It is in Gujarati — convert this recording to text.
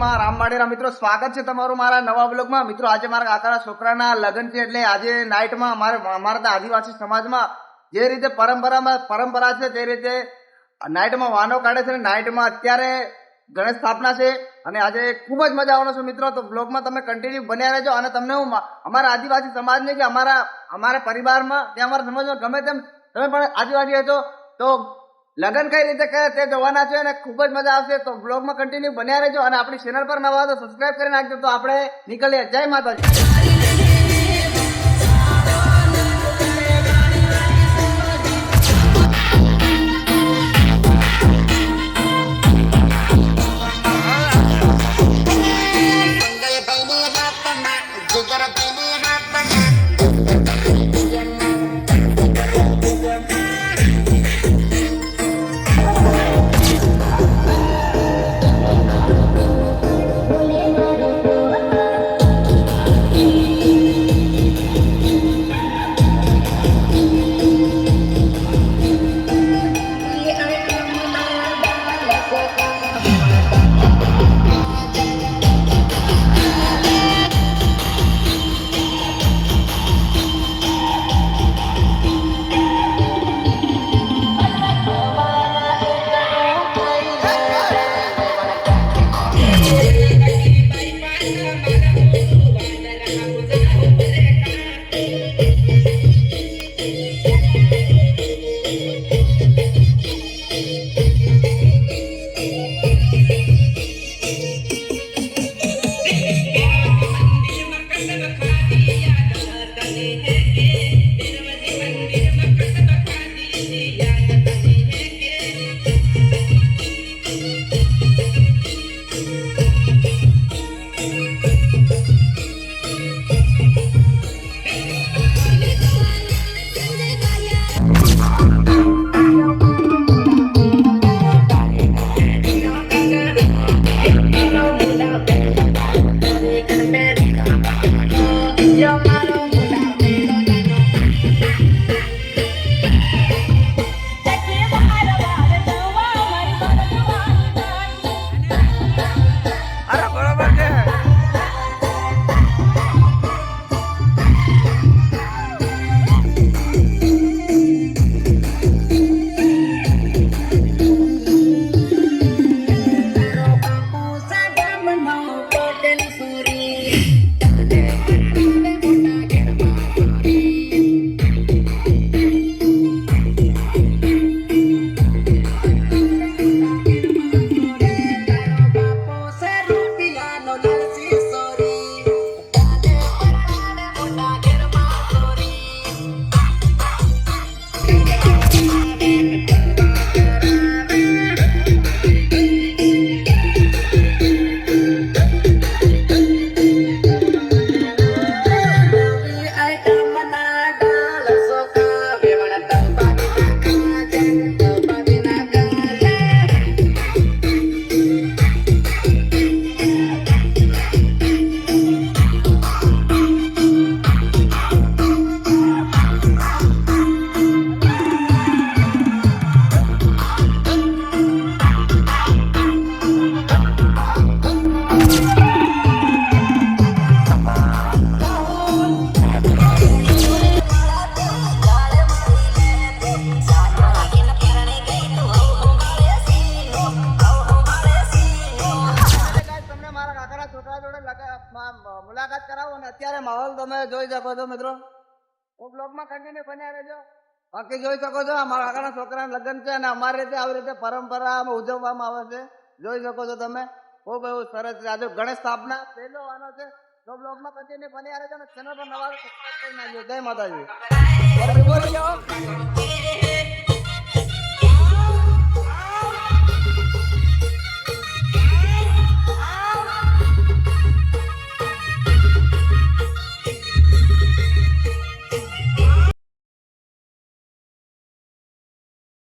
માં રામવાડીના મિત્રો સ્વાગત છે તમારું મારા નવા બ્લોગમાં। મિત્રો આજે મારા કાકાના છોકરાના લગ્ન છે એટલે આજે નાઇટમાં અમારા આદિવાસી સમાજમાં જે રીતે પરંપરા છે તે રીતે નાઇટમાં વાનો કાઢે છે। નાઇટમાં અત્યારે ગણેશ સ્થાપના છે અને આજે ખૂબ જ મજા આવવાનો છે મિત્રો। તો બ્લોગમાં તમે કન્ટિન્યુ બન્યા રહેજો અને તમને હું અમારા આદિવાસી સમાજને કે અમારા પરિવારમાં કે અમારા સમાજમાં ગમે તેમ તમે પણ આદિવાસી હતો તો લગન કઈ રીતે કરે તે જોવાના છે અને ખૂબ જ મજા આવશે। તો બ્લોગમાં કન્ટિન્યુ બન્યા રહેજો અને આપણી ચેનલ પર નવા તો સબસ્ક્રાઇબ કરી નાખજો। તો આપણે નીકળીએ। જય માતાજી। મુલાકાત કરાવો અને અત્યારે માહોલ તમે જોઈ શકો છો મિત્રો। હું બ્લોગમાં કન્ટિન્યુ બન્યા રહેજો। બાકી જોઈ શકો છો અમારા કાકાના છોકરાના લગ્ન છે અને અમારી રીતે આવી રીતે પરંપરામાં ઉજવવામાં આવે છે। જોઈ શકો છો તમે ખૂબ એવું સરસ છે। આજે ગણેશ સ્થાપના પહેલો વાનો છે। તો બ્લોગમાં કન્ટિન્યુ બન્યા રહેજો અને ચેનલ પર નવા સબસ્ક્રાઇબ કરી નાખજો। જય માતાજી।